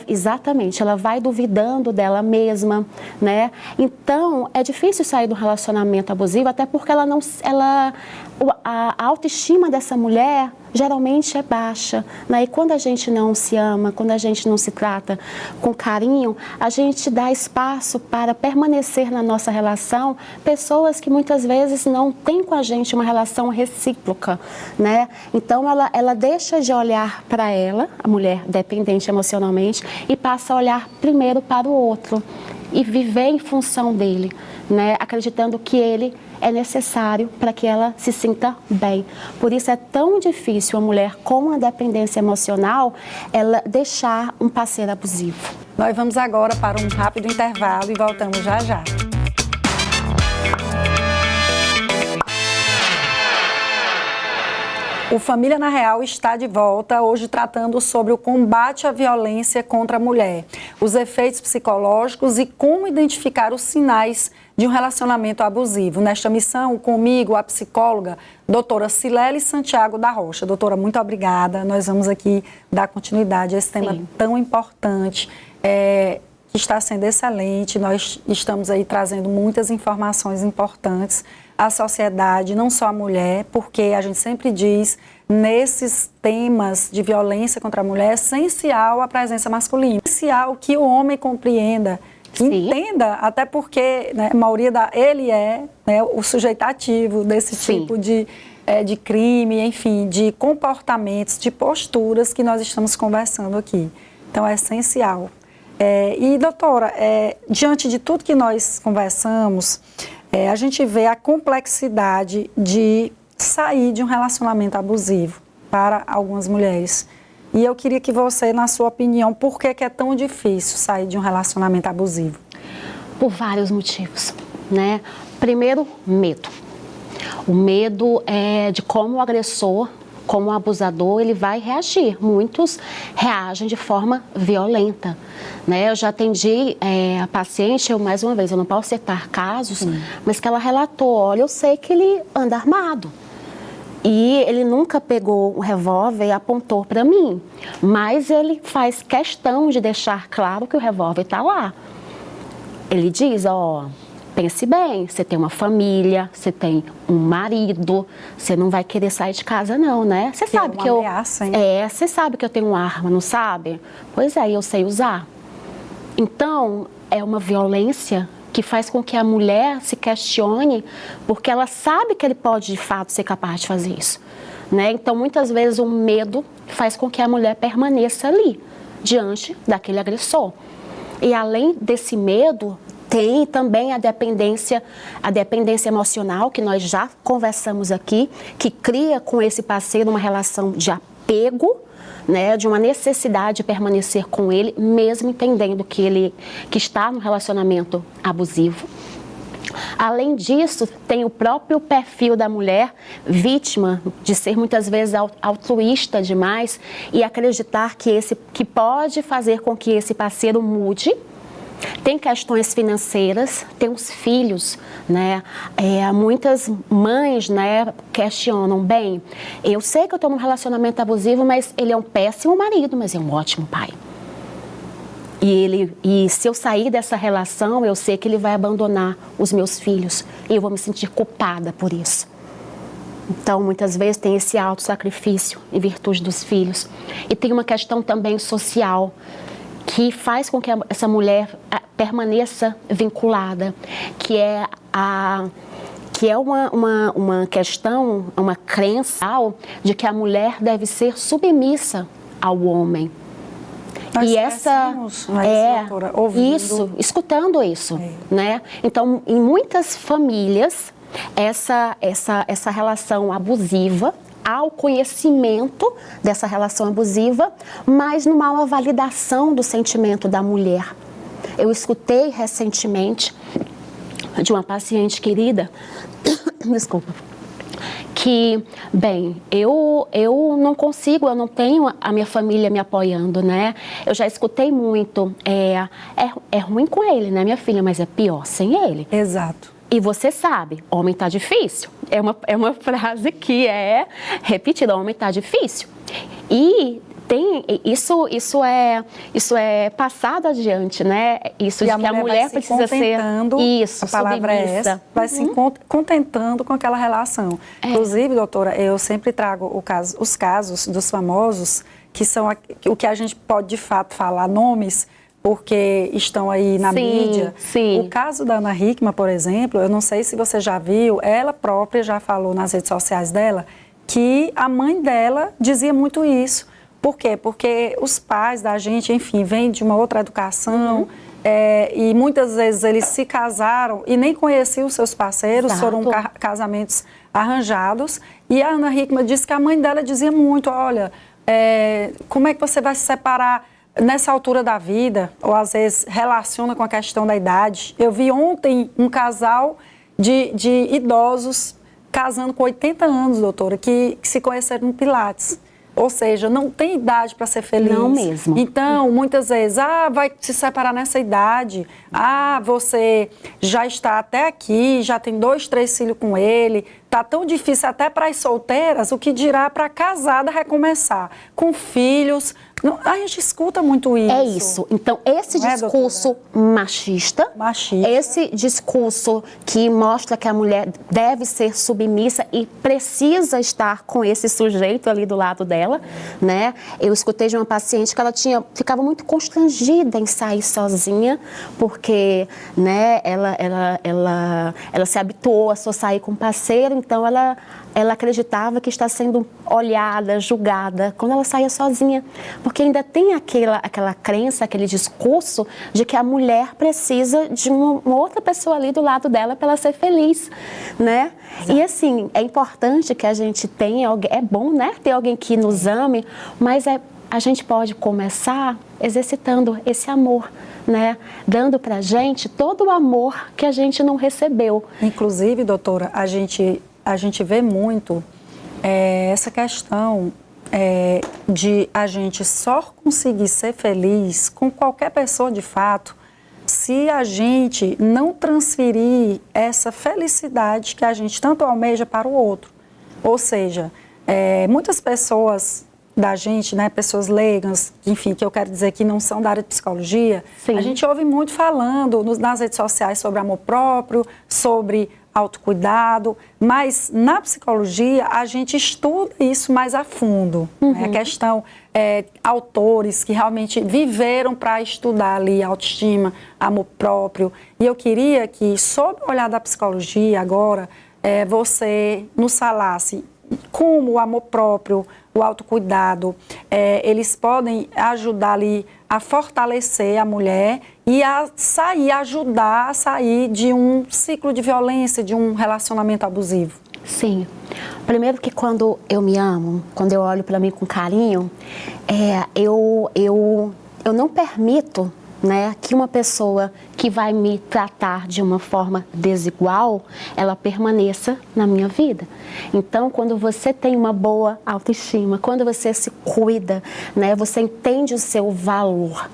Exatamente, ela vai duvidando dela mesma, né? Então, é difícil sair do relacionamento abusivo, até porque a autoestima dessa mulher geralmente é baixa, né? E quando a gente não se ama, quando a gente não se trata com carinho, a gente dá espaço para permanecer na nossa relação pessoas que muitas vezes não têm com a gente uma relação recíproca, né? Então ela deixa de olhar para ela, a mulher dependente emocionalmente, e passa a olhar primeiro para o outro e viver em função dele, né? Acreditando que ele é necessário para que ela se sinta bem. Por isso é tão difícil a mulher com uma dependência emocional, ela deixar um parceiro abusivo. Nós vamos agora para um rápido intervalo e voltamos já já. O Família na Real está de volta, hoje tratando sobre o combate à violência contra a mulher, os efeitos psicológicos e como identificar os sinais de um relacionamento abusivo. Nesta missão, comigo, a psicóloga, doutora Cilele Santiago da Rocha. Doutora, muito obrigada. Nós vamos aqui dar continuidade a esse tema tão importante, que está sendo excelente. Nós estamos aí trazendo muitas informações importantes à sociedade, não só à mulher, porque a gente sempre diz, nesses temas de violência contra a mulher, é essencial a presença masculina, é essencial que o homem compreenda, que entenda, até porque, né, a maioria ele é, né, o sujeito ativo desse tipo de crime, enfim, de comportamentos, de posturas que nós estamos conversando aqui. Então, é essencial. E, doutora, diante de tudo que nós conversamos, a gente vê a complexidade de sair de um relacionamento abusivo para algumas mulheres. E eu queria que você, na sua opinião, por que é tão difícil sair de um relacionamento abusivo? Por vários motivos, né? Primeiro, medo. O medo é de como o agressor, como o abusador, ele vai reagir. Muitos reagem de forma violenta, né? Eu já atendi a paciente, mais uma vez, eu não posso citar casos, mas que ela relatou, olha, eu sei que ele anda armado. E ele nunca pegou um revólver e apontou para mim, mas ele faz questão de deixar claro que o revólver está lá. Ele diz, pense bem, você tem uma família, você tem um marido, você não vai querer sair de casa não, né? Você sabe que eu... você sabe que eu tenho uma arma, não sabe? Pois é, eu sei usar. Então, é uma violência que faz com que a mulher se questione, porque ela sabe que ele pode, de fato, ser capaz de fazer isso, né? Então, muitas vezes, o medo faz com que a mulher permaneça ali, diante daquele agressor. E, além desse medo, tem também a dependência emocional, que nós já conversamos aqui, que cria com esse parceiro uma relação de apego, né, de uma necessidade de permanecer com ele, mesmo entendendo que está no relacionamento abusivo. Além disso, tem o próprio perfil da mulher vítima de ser muitas vezes altruísta demais e acreditar que pode fazer com que esse parceiro mude. Tem questões financeiras, tem os filhos, né? Muitas mães, né, questionam, bem, eu sei que eu estou num relacionamento abusivo, mas ele é um péssimo marido, mas é um ótimo pai. E se eu sair dessa relação, eu sei que ele vai abandonar os meus filhos e eu vou me sentir culpada por isso. Então, muitas vezes tem esse autossacrifício em virtude dos filhos. E tem uma questão também social, que faz com que essa mulher permaneça vinculada, que é uma questão, uma crença de que a mulher deve ser submissa ao homem. Nós E essa doutora, ouvindo. Isso, escutando isso, né? Então, em muitas famílias, essa relação abusiva, há o conhecimento dessa relação abusiva, mas não há uma validação do sentimento da mulher. Eu escutei recentemente de uma paciente querida, desculpa, que, bem, eu não consigo, eu não tenho a minha família me apoiando, né? Eu já escutei muito, é ruim com ele, né, minha filha, mas é pior sem ele. Exato. E você sabe, homem tá difícil. É uma frase que é repetida, homem tá difícil. E isso é passado adiante, né? Isso de que a mulher precisa ser isso, a palavra é essa, vai se contentando com aquela relação. Inclusive, doutora, eu sempre trago os casos dos famosos, que são o que a gente pode de fato falar nomes, porque estão aí na mídia. Sim. O caso da Ana Hickman, por exemplo, eu não sei se você já viu, ela própria já falou nas redes sociais dela que a mãe dela dizia muito isso. Por quê? Porque os pais da gente, enfim, vêm de uma outra educação e muitas vezes eles se casaram e nem conheciam os seus parceiros, foram casamentos arranjados. E a Ana Hickman disse que a mãe dela dizia muito, olha, como é que você vai se separar nessa altura da vida, ou às vezes relaciona com a questão da idade. Eu vi ontem um casal de idosos casando com 80 anos, doutora, que se conheceram no Pilates. Ou seja, não tem idade para ser feliz. Não mesmo. Então, muitas vezes, vai se separar nessa idade. Você já está até aqui, já tem 2, 3 filhos com ele. Tá tão difícil até para as solteiras, o que dirá para a casada recomeçar. Com filhos. A gente escuta muito isso. É isso. Então, esse discurso machista, esse discurso que mostra que a mulher deve ser submissa e precisa estar com esse sujeito ali do lado dela, né? Eu escutei de uma paciente que ela ficava muito constrangida em sair sozinha, porque, né, ela se habituou a só sair com parceiro, então ela acreditava que está sendo olhada, julgada, quando ela saía sozinha. Porque ainda tem aquela crença, aquele discurso de que a mulher precisa de uma outra pessoa ali do lado dela para ela ser feliz, né? Exato. E assim, é importante que a gente tenha alguém, é bom, né, ter alguém que nos ame, mas a gente pode começar exercitando esse amor, né? Dando pra gente todo o amor que a gente não recebeu. Inclusive, doutora, a gente vê muito essa questão de a gente só conseguir ser feliz com qualquer pessoa de fato se a gente não transferir essa felicidade que a gente tanto almeja para o outro. Ou seja, muitas pessoas da gente, né, pessoas leigas, enfim, que eu quero dizer que não são da área de psicologia, sim, a gente ouve muito falando nas redes sociais sobre amor próprio, sobre autocuidado, mas na psicologia a gente estuda isso mais a fundo. Né? A questão, autores que realmente viveram para estudar ali autoestima, amor próprio. E eu queria que, sob o olhar da psicologia agora, você nos falasse como o amor próprio, o autocuidado, eles podem ajudar ali a fortalecer a mulher e ajudar a sair de um ciclo de violência, de um relacionamento abusivo. Sim. Primeiro que quando eu me amo, quando eu olho para mim com carinho, eu não permito, né, que uma pessoa que vai me tratar de uma forma desigual, ela permaneça na minha vida. Então, quando você tem uma boa autoestima, quando você se cuida, né, você entende o seu valor.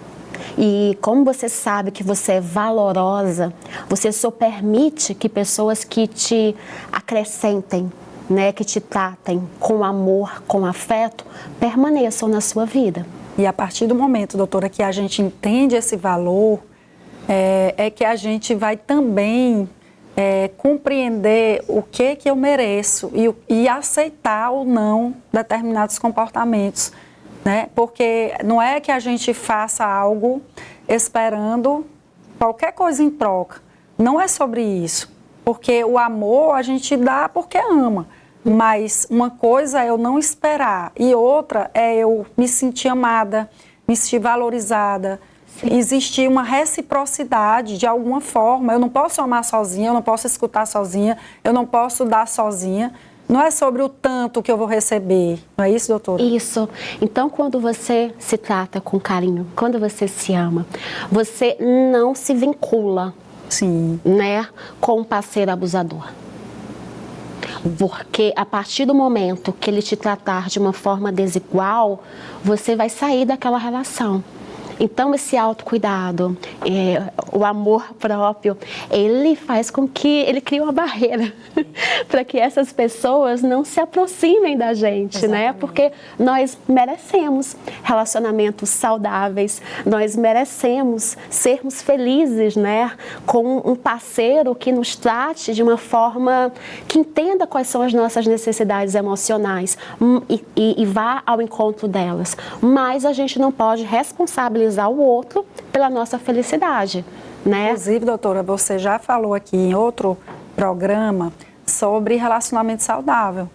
E como você sabe que você é valorosa, você só permite que pessoas que te acrescentem, né, que te tratem com amor, com afeto, permaneçam na sua vida. E a partir do momento, doutora, que a gente entende esse valor, é que a gente vai também compreender o que eu mereço e aceitar ou não determinados comportamentos. né? Porque não é que a gente faça algo esperando qualquer coisa em troca. Não é sobre isso. Porque o amor a gente dá porque ama. Mas uma coisa é eu não esperar e outra é eu me sentir amada, me sentir valorizada. Sim. Existir uma reciprocidade de alguma forma. Eu não posso amar sozinha, eu não posso escutar sozinha, eu não posso dar sozinha. Não é sobre o tanto que eu vou receber. Não é isso, doutora? Isso. Então, quando você se trata com carinho, quando você se ama, você não se vincula, sim, né, com um parceiro abusador. Porque a partir do momento que ele te tratar de uma forma desigual, você vai sair daquela relação. Então, esse autocuidado, o amor próprio, ele faz com que ele crie uma barreira para que essas pessoas não se aproximem da gente, exatamente, né? Porque nós merecemos relacionamentos saudáveis, nós merecemos sermos felizes, né? Com um parceiro que nos trate de uma forma que entenda quais são as nossas necessidades emocionais e vá ao encontro delas. Mas a gente não pode responsabilizar o outro pela nossa felicidade, né? Inclusive, doutora, você já falou aqui em outro programa sobre relacionamento saudável.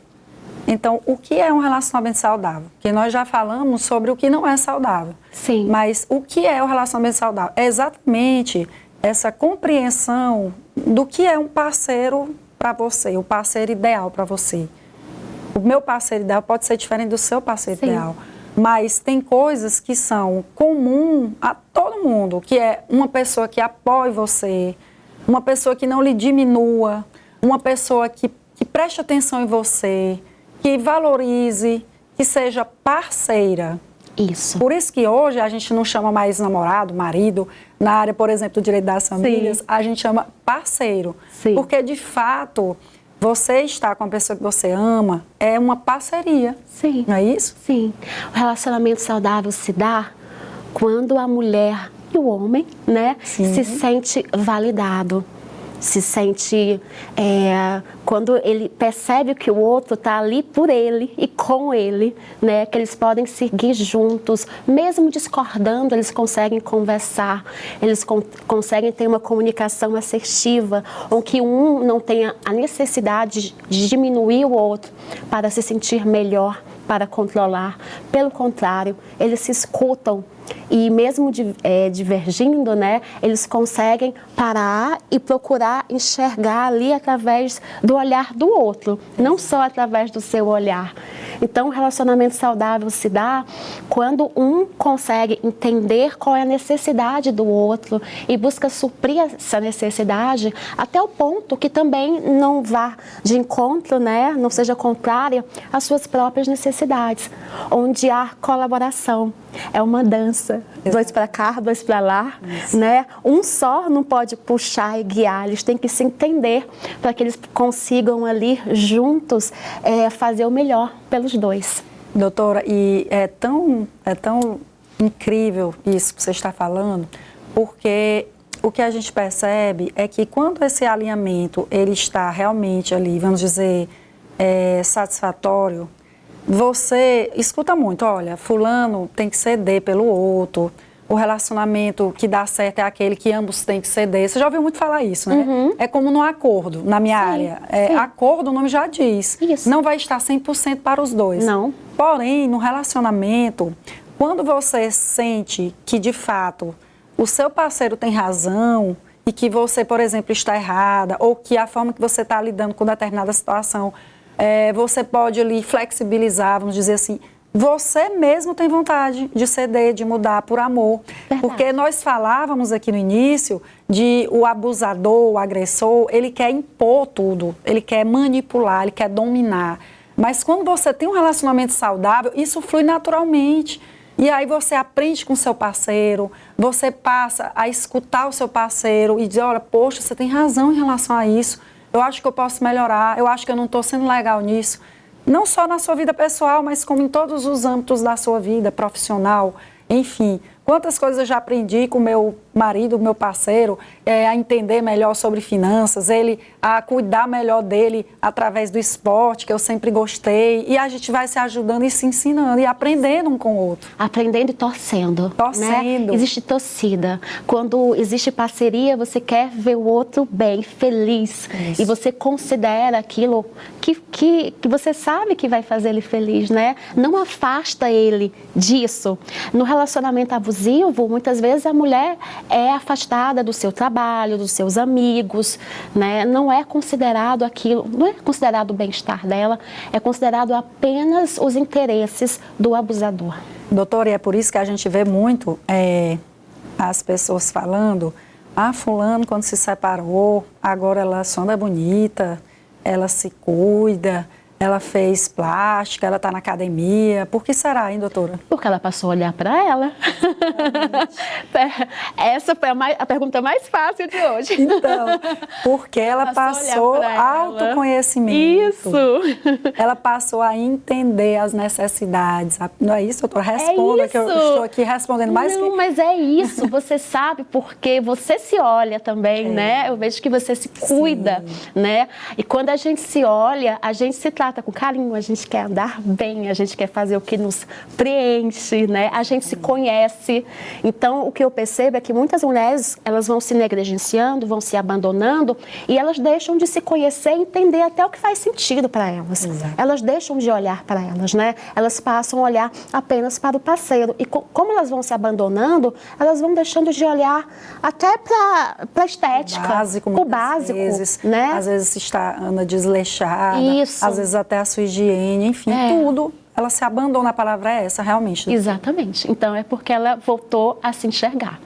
Então, o que é um relacionamento saudável? Porque nós já falamos sobre o que não é saudável. Sim. Mas o que é o relacionamento saudável? É exatamente essa compreensão do que é um parceiro para você, o parceiro ideal para você. O meu parceiro ideal pode ser diferente do seu parceiro, sim, ideal. Mas tem coisas que são comuns a todo mundo, que é uma pessoa que apoie você, uma pessoa que não lhe diminua, uma pessoa que preste atenção em você, que valorize, que seja parceira. Isso. Por isso que hoje a gente não chama mais namorado, marido, na área, por exemplo, do direito das famílias, sim, a gente chama parceiro. Sim. Porque, de fato, você estar com a pessoa que você ama é uma parceria. Sim. Não é isso? Sim. O relacionamento saudável se dá quando a mulher e o homem, né, sim, se sente validado. Se sente, quando ele percebe que o outro está ali por ele e com ele, né, que eles podem seguir juntos, mesmo discordando, eles conseguem conversar, eles conseguem ter uma comunicação assertiva, onde um não tenha a necessidade de diminuir o outro para se sentir melhor, para controlar. Pelo contrário, eles se escutam. E mesmo divergindo, né, eles conseguem parar e procurar enxergar ali através do olhar do outro, não só através do seu olhar. Então, o relacionamento saudável se dá quando um consegue entender qual é a necessidade do outro e busca suprir essa necessidade até o ponto que também não vá de encontro, né, não seja contrária às suas próprias necessidades, onde há colaboração. É uma dança, dois para cá, dois para lá, né? Um só não pode puxar e guiar, eles têm que se entender para que eles consigam ali juntos fazer o melhor pelos dois. Doutora, e é tão incrível isso que você está falando, porque o que a gente percebe é que quando esse alinhamento ele está realmente ali, vamos dizer, satisfatório, você escuta muito, olha, fulano tem que ceder pelo outro, o relacionamento que dá certo é aquele que ambos têm que ceder. Você já ouviu muito falar isso, né? Uhum. É como no acordo, na minha área. Acordo, o nome já diz. Isso. Não vai estar 100% para os dois. Não. Porém, no relacionamento, quando você sente que, de fato, o seu parceiro tem razão e que você, por exemplo, está errada, ou que a forma que você está lidando com determinada situação, você pode ali flexibilizar, vamos dizer assim, você mesmo tem vontade de ceder, de mudar por amor. Verdade. Porque nós falávamos aqui no início de o abusador, o agressor, ele quer impor tudo, ele quer manipular, ele quer dominar. Mas quando você tem um relacionamento saudável, isso flui naturalmente. E aí você aprende com o seu parceiro, você passa a escutar o seu parceiro e dizer, olha, poxa, você tem razão em relação a isso. Eu acho que eu posso melhorar, eu acho que eu não estou sendo legal nisso. Não só na sua vida pessoal, mas como em todos os âmbitos da sua vida profissional, enfim. Quantas coisas eu já aprendi com o meu marido, meu parceiro, a entender melhor sobre finanças, ele a cuidar melhor dele através do esporte, que eu sempre gostei. E a gente vai se ajudando e se ensinando e aprendendo um com o outro. Aprendendo e torcendo. Torcendo. Né? Existe torcida. Quando existe parceria, você quer ver o outro bem, feliz. Isso. E você considera aquilo que você sabe que vai fazer ele feliz, né? Não afasta ele disso. No relacionamento abusivo, muitas vezes a mulher é afastada do seu trabalho, dos seus amigos, né? Não é considerado aquilo, não é considerado o bem-estar dela, é considerado apenas os interesses do abusador. Doutora, e é por isso que a gente vê muito as pessoas falando, fulano quando se separou, agora ela só anda bonita, ela se cuida, ela fez plástica, ela está na academia. Por que será, hein, doutora? Porque ela passou a olhar para ela. Essa foi a pergunta mais fácil de hoje. Então, porque ela passou autoconhecimento. Isso. Ela passou a entender as necessidades. Não é isso, doutora? Responda, que eu estou aqui respondendo mais que... Não, mas é isso. Você sabe porque você se olha também, né? Eu vejo que você se cuida, né? E quando a gente se olha, a gente se trata com carinho, a gente quer andar bem, a gente quer fazer o que nos preenche, né? A gente se conhece. Então, o que eu percebo é que muitas mulheres, elas vão se negligenciando, vão se abandonando e elas deixam de se conhecer e entender até o que faz sentido para elas. Exato. Elas deixam de olhar para elas, né? Elas passam a olhar apenas para o parceiro. E como elas vão se abandonando, elas vão deixando de olhar até para a estética. O básico, vezes, né? Às vezes está anda desleixada. Isso. Às vezes até a sua higiene, enfim, tudo. Ela se abandona, a palavra é essa, realmente. Exatamente. Então, é porque ela voltou a se enxergar.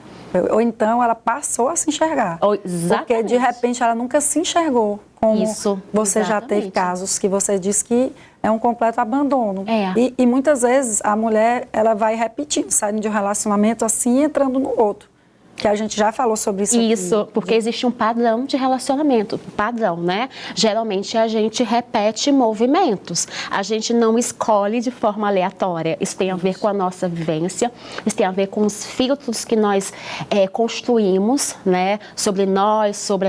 Ou então, ela passou a se enxergar. Exatamente. Porque, de repente, ela nunca se enxergou. Como isso, você já teve casos que você disse que é um completo abandono. E muitas vezes, a mulher, ela vai repetindo, saindo de um relacionamento assim e entrando no outro. Que a gente já falou sobre isso aqui. Isso, porque existe um padrão de relacionamento, padrão, né? Geralmente a gente repete movimentos, a gente não escolhe de forma aleatória. Isso tem a ver com a nossa vivência, isso tem a ver com os filtros que nós construímos, né? Sobre nós, sobre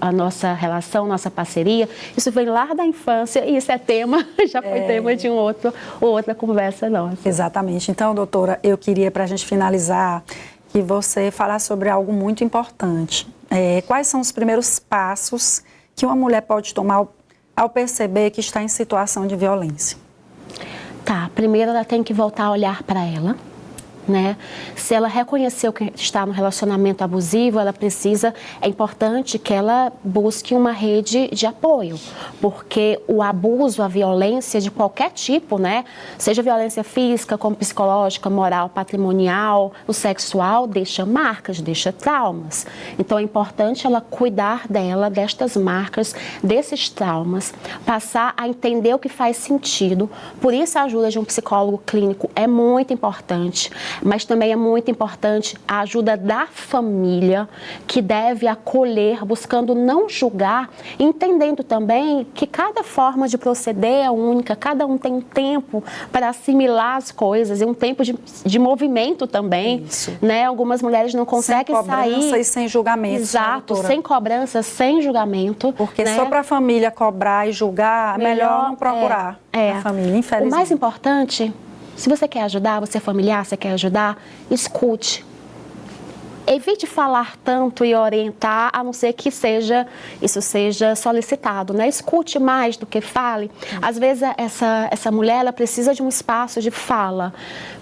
a nossa relação, nossa parceria. Isso vem lá da infância e isso é tema, já foi tema de outra conversa nossa. Exatamente. Então, doutora, eu queria, para a gente finalizar, que você falasse sobre algo muito importante. Quais são os primeiros passos que uma mulher pode tomar ao perceber que está em situação de violência? Primeiro ela tem que voltar a olhar para ela, né? Se ela reconheceu que está no relacionamento abusivo, é importante que ela busque uma rede de apoio, porque o abuso, a violência de qualquer tipo, né? Seja violência física, como psicológica, moral, patrimonial, o sexual, deixa marcas, deixa traumas. Então é importante ela cuidar dela, destas marcas, desses traumas, passar a entender o que faz sentido. Por isso a ajuda de um psicólogo clínico é muito importante. Mas também é muito importante a ajuda da família, que deve acolher, buscando não julgar, entendendo também que cada forma de proceder é única, cada um tem um tempo para assimilar as coisas e um tempo de movimento também. Isso. Né? Algumas mulheres não conseguem sair... Sem cobrança e sem julgamento. Exato, sem cobrança, sem julgamento. Porque né? só para a família cobrar e julgar, melhor não procurar a família, infelizmente. O mais importante... Se você quer ajudar, você é familiar, você quer ajudar, escute. Evite falar tanto e orientar, a não ser que isso seja solicitado, né? Escute mais do que fale. Às vezes, essa mulher, ela precisa de um espaço de fala,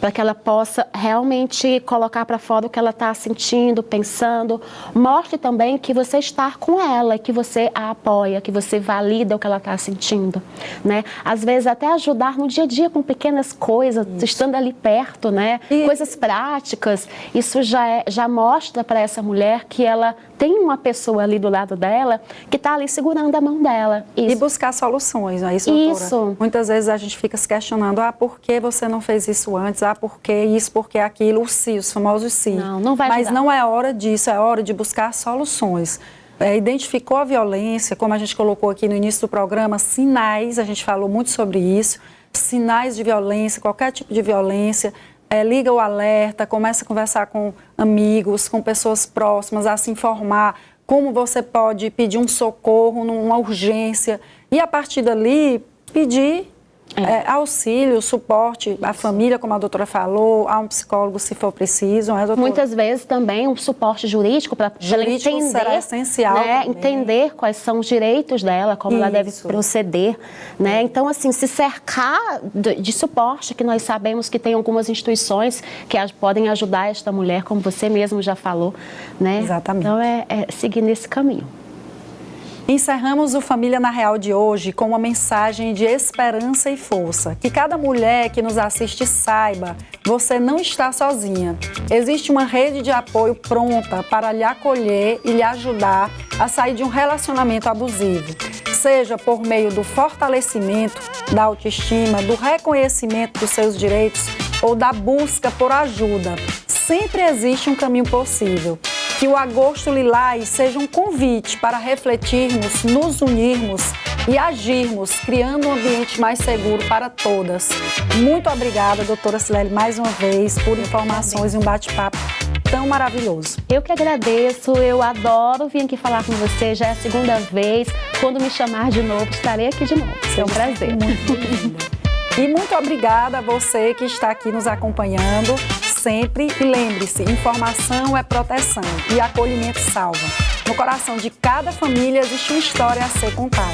para que ela possa realmente colocar para fora o que ela está sentindo, pensando. Mostre também que você está com ela, que você a apoia, que você valida o que ela está sentindo, né? Às vezes, até ajudar no dia a dia com pequenas coisas, estando ali perto, né? Coisas práticas. Isso já mostra para essa mulher que ela tem uma pessoa ali do lado dela que está ali segurando a mão dela. Isso. E buscar soluções, não é isso, doutora? Isso. Muitas vezes a gente fica se questionando, por que você não fez isso antes? Por que isso, por que aquilo? Os famosos si. Não vai Mas ajudar. não é hora disso, é hora de buscar soluções. Identificou a violência, como a gente colocou aqui no início do programa, sinais, a gente falou muito sobre isso, sinais de violência, qualquer tipo de violência, liga o alerta, começa a conversar com amigos, com pessoas próximas, a se informar como você pode pedir um socorro numa urgência e a partir dali pedir auxílio, suporte à família, como a doutora falou, a um psicólogo se for preciso, né, doutora? Muitas vezes também um suporte jurídico para ela entender, será essencial, né, entender quais são os direitos dela, como ela deve proceder, né? Então, assim, se cercar de suporte, que nós sabemos que tem algumas instituições que podem ajudar esta mulher, como você mesmo já falou, né? Exatamente. Então, é seguir nesse caminho. Encerramos o Família na Real de hoje com uma mensagem de esperança e força. Que cada mulher que nos assiste saiba, você não está sozinha. Existe uma rede de apoio pronta para lhe acolher e lhe ajudar a sair de um relacionamento abusivo. Seja por meio do fortalecimento da autoestima, do reconhecimento dos seus direitos ou da busca por ajuda. Sempre existe um caminho possível. Que o Agosto Lilás seja um convite para refletirmos, nos unirmos e agirmos, criando um ambiente mais seguro para todas. Muito obrigada, doutora Silele, mais uma vez, por informações e um bate-papo tão maravilhoso. Eu que agradeço, eu adoro vir aqui falar com você, já é a segunda vez. Quando me chamar de novo, estarei aqui de novo. É um prazer. Muito bem-vinda. E muito obrigada a você que está aqui nos acompanhando sempre. E lembre-se, informação é proteção e acolhimento salva. No coração de cada família existe uma história a ser contada.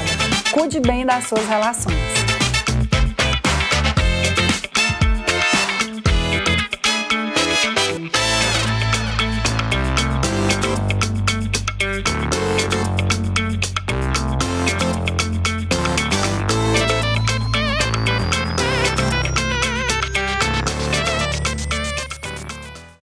Cuide bem das suas relações.